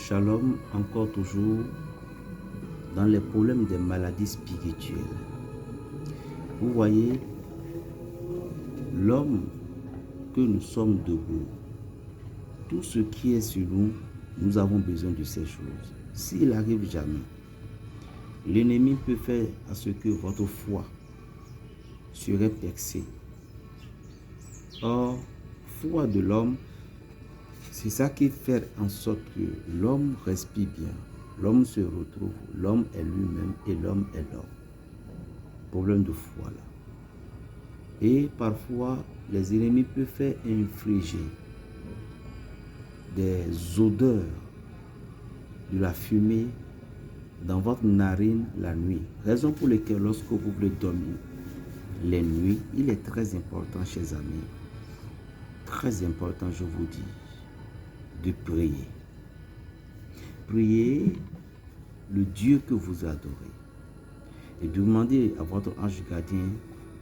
Shalom, encore toujours dans les problèmes des maladies spirituelles. Vous voyez, l'homme que nous sommes debout, tout ce qui est sur nous, nous avons besoin de ces choses. S'il arrive jamais, l'ennemi peut faire à ce que votre foi serait percée. Or, foi de l'homme, c'est ça qui fait en sorte que l'homme respire bien, l'homme se retrouve, l'homme est lui-même et l'homme est l'homme. Problème de foi là. Et parfois, les ennemis peuvent faire infliger des odeurs de la fumée dans votre narine la nuit. Raison pour laquelle lorsque vous voulez dormir les nuits, il est très important, chers amis, très important, je vous dis, de prier. Priez le Dieu que vous adorez et demandez à votre ange gardien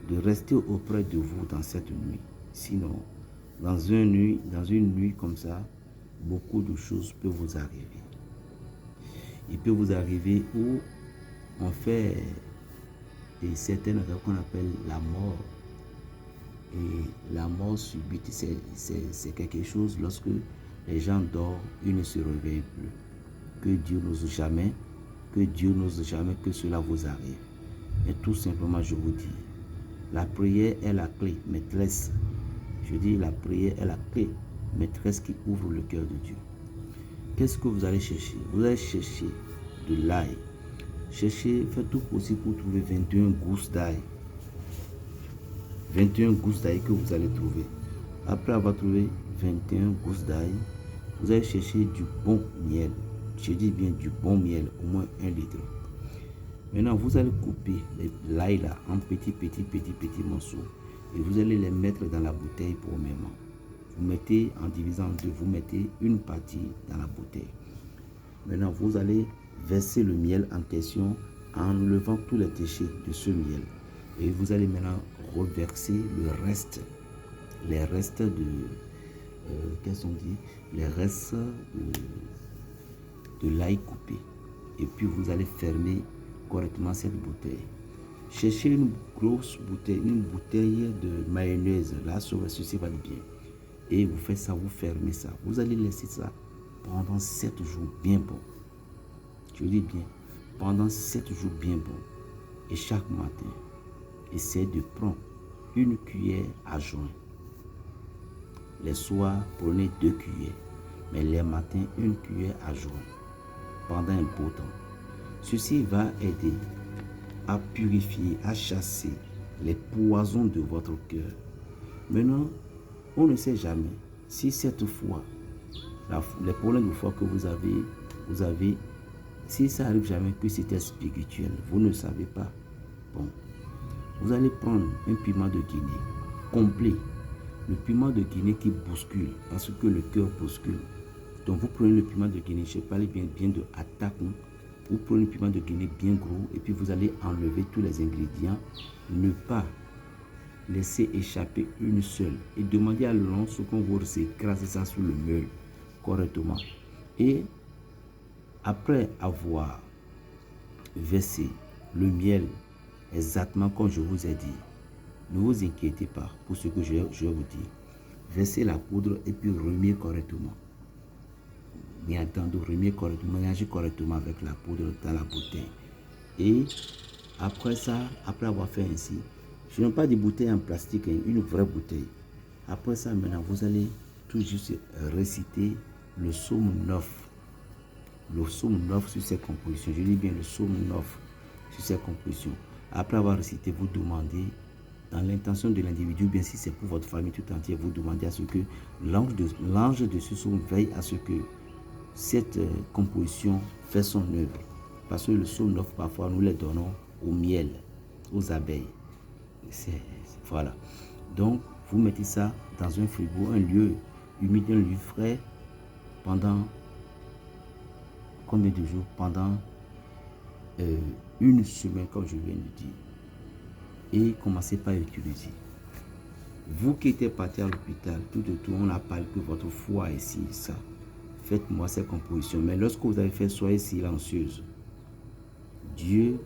de rester auprès de vous dans cette nuit. Sinon, dans une nuit comme ça, beaucoup de choses peuvent vous arriver. Il peut vous arriver où on fait certaines rêves qu'on appelle la mort. Et la mort subite, c'est quelque chose lorsque les gens dorment, ils ne se réveillent plus. Que Dieu n'ose jamais, que cela vous arrive. Et tout simplement, je vous dis, la prière est la clé maîtresse. Je dis, la prière est la clé maîtresse qui ouvre le cœur de Dieu. Qu'est-ce que vous allez chercher? Vous allez chercher de l'ail. Cherchez, faites tout possible pour trouver 21 gousses d'ail. 21 gousses d'ail que vous allez trouver. Après avoir trouvé 21 gousses d'ail, vous allez chercher du bon miel. Je dis bien du bon miel, au moins 1 litre. Maintenant, vous allez couper l'ail là en petits morceaux et vous allez les mettre dans la bouteille premièrement. Vous mettez en divisant en deux, vous mettez une partie dans la bouteille. Maintenant, vous allez verser le miel en question en enlevant tous les déchets de ce miel. Et vous allez maintenant reverser les restes de l'ail coupé. Et puis vous allez fermer correctement cette bouteille. Cherchez une grosse bouteille, une bouteille de mayonnaise. Là, ceci va bien. Et vous faites ça, vous fermez ça. Vous allez laisser ça pendant 7 jours bien bon. Je dis bien, pendant 7 jours bien bon. Et chaque matin, essayez de prendre une cuillère à joint. Les soirs, prenez 2 cuillères. Mais les matins, une cuillère à joint. Pendant un beau temps. Ceci va aider à purifier, à chasser les poisons de votre cœur. Maintenant, on ne sait jamais si cette foi, les problèmes de foi que vous avez, si ça arrive jamais que c'était spirituel, vous ne savez pas. Bon, vous allez prendre un piment de Guinée complet, le piment de Guinée qui bouscule, parce que le cœur bouscule. Donc vous prenez le piment de Guinée, je parle bien de attaque. Vous prenez le piment de Guinée bien gros et puis vous allez enlever tous les ingrédients. Ne pas laisser échapper une seule. Et demandez à l'on ce qu'on vous écraser ça sur le meule correctement. Et après avoir versé le miel exactement comme je vous ai dit, ne vous inquiétez pas pour ce que je vais vous dire. Versez la poudre et puis remuez correctement. Bien entendu, remuez correctement, mélangez correctement avec la poudre dans la bouteille. Et après ça, après avoir fait ainsi, je n'ai pas de bouteille en plastique, une vraie bouteille. Après ça, maintenant, vous allez tout juste réciter le psaume 9. Le psaume 9 sur ces compositions. Je dis bien le psaume 9 sur ces compositions. Après avoir récité, vous demandez, dans l'intention de l'individu, bien si c'est pour votre famille tout entière, vous demandez à ce que l'ange de ce psaume veille à ce que cette composition fait son œuvre. Parce que le psaume 9, parfois, nous les donnons au miel, aux abeilles. Voilà. Donc, vous mettez ça dans un frigo, un lieu humide, un lieu frais, pendant combien de jours? Pendant une semaine, comme je viens de dire. Et commencez par utiliser. Vous qui êtes parti à l'hôpital, tout de tout, on a parlé que votre foi est ici, ça. faites-moi ces compositions. Mais lorsque vous avez fait, soyez silencieuse. Dieu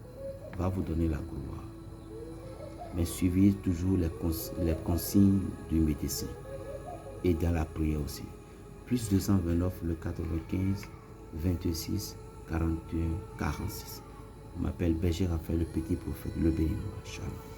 va vous donner la gloire. Mais suivez toujours les consignes du médecin. Et dans la prière aussi. Plus 229, le 95, 26, 41, 46. Je m'appelle Berger Raphaël, le petit prophète, le béninois. Shalom.